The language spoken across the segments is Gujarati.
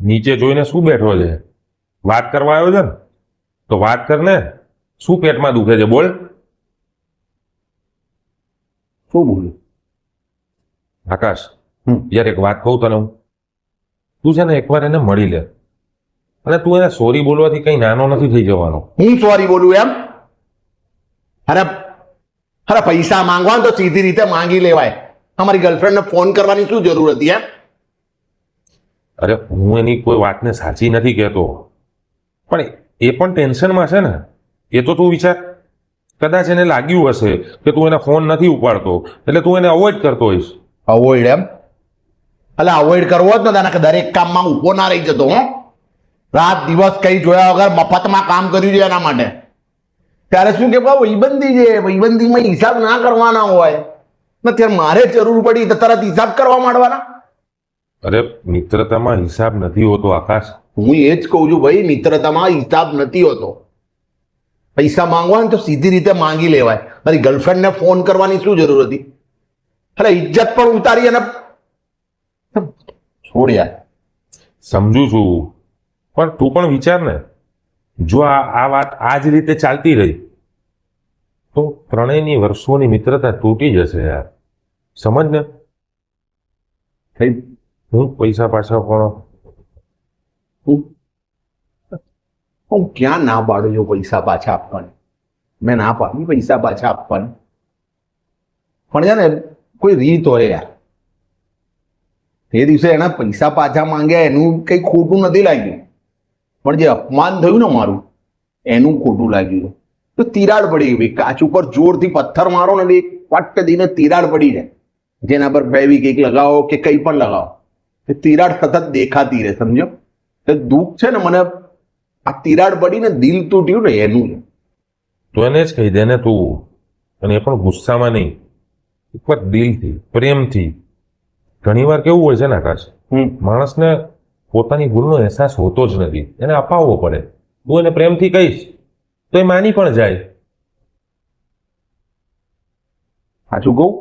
નીચે જોઈને શું બેઠો છે? વાત કરવા આવ્યો છે ને? તો વાત કર ને. શું પેટમાં દુખે છે બોલ. શું બોલું? આકાશ, યાર એક વાત કહું તને હું. તું છે ને એકવાર એને મળી લે. અને તું એને સોરી બોલવાથી કઈ નાનો નથી થઈ જવાનો. હું સોરી બોલું એમ? અરે અરે પૈસા માંગવા હોય તો સીધી રીતે માંગી લેવાય. અમારી ગર્લફ્રેન્ડને ફોન કરવાની શું જરૂર હતી એમ? અરે હું એની કોઈ વાતને સાચી નથી કહેતો, પણ એ પણ ટેન્શનમાં છે ને. એ તો તું વિચાર. કદાચ એને લાગ્યું હશે કે તું એને ફોન નથી ઉપાડતો એટલે તું એને અવોઇડ કરતો હોઈશ. અવોઇડ એમ? એટલે અવોઇડ કરવો જ ને કે દરેક કામમાં ઊભો ના રહી જતો. હું રાત દિવસ કઈ જોયા વગર મફતમાં કામ કર્યું છે એના માટે. ત્યારે શું કે ભાઈબંધી છે, ભાઈબંધીમાં હિસાબ ના કરવાના હોય ને ત્યારે મારે જરૂર પડી તો તરત હિસાબ કરવા માંડવાના. અરે મિત્રતામાં હિસાબ નથી હોતો આકાશ. હું એ જ કહું છું ભાઈ, મિત્રતામાં હિસાબ નથી હોતો. પૈસા માંગવા ને તો સીધી રીતે માંગી લેવાય. મારી ગર્લફ્રેન્ડને ફોન કરવાની શું જરૂર હતી? અરે ઇજ્જત પણ ઉતારી અને છોડ યાર. સમજુ છું, પણ તું પણ વિચાર ને. જો આ વાત આ જ રીતે ચાલતી રહી તો ત્રણેયની વર્ષોની મિત્રતા તૂટી જશે યાર. સમજ ને. હું પૈસા પાછા કોણ? હું ક્યાં ના પાડું છું પૈસા પાછા આપવાની? મેં ના પાડી પૈસા પાછા આપવાની, પણ છે ને કોઈ રીત હોય યાર. તે દિવસે એના પૈસા પાછા માંગ્યા એનું કંઈ ખોટું નથી લાગ્યું, પણ જે અપમાન થયું ને મારું એનું ખોટું લાગ્યું. તો તિરાડ પડી ગઈ. કાચ ઉપર જોરથી પથ્થર મારો ને એક પટ્ટ દઈને તિરાડ પડી જાય. જેના પર ફેવિક્વિક લગાવો કે કંઈ પણ લગાવો, એ તિરાડ સતત દેખાતી રહે. સમજો? તો દુઃખ છે ને મને આ તિરાડ પડીને દિલ તૂટ્યું ને એનું. તો એને જ કહી દે ને તું. અને એ પણ ગુસ્સામાં નહીં, એકવાર દિલથી, પ્રેમથી. ઘણીવાર કેવું હોય છે ને આકાશ, માણસને પોતાની ભૂલનો અહેસાસ હોતો જ નથી, એને અપાવવો પડે. તું એને પ્રેમથી કહીશ તો એ માની પણ જાય. સાચું કહું,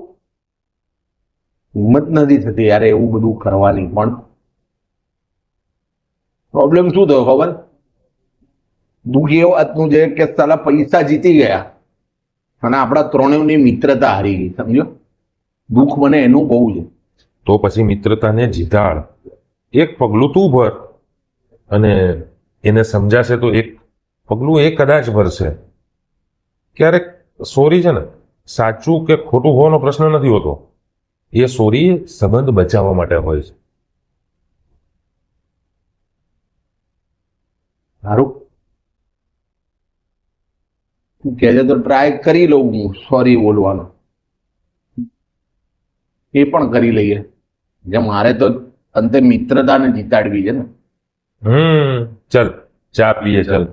હિંમત નથી થતી યાર એવું બધું કરવાની. પણ પ્રોબ્લેમ શું થયો ખબર? દુઃખ એ વાતનું છે કે સાલા પૈસા જીતી ગયા અને આપણા ત્રણેયની મિત્રતા હારી ગઈ. સમજો? દુઃખ મને એનું બહુ છે. તો પછી મિત્રતાને જીતાડ. એક પગલું તું ભર અને એને સમજાશે તો એક પગલું એ કદાચ ભરશે. ક્યારેક સોરી છે ને સાચું કે ખોટું હોવાનો પ્રશ્ન નથી હોતો. એ સોરી સંબંધ બચાવવા માટે હોય છે. સારું, તું કહે છે તો ટ્રાય કરી લઉં હું સોરી બોલવાનો. એ પણ કરી લઈએ. જે મારે તો અંતે મિત્રતાને જીતાડવી છે ને. ચલ ચા પીએ ચલ.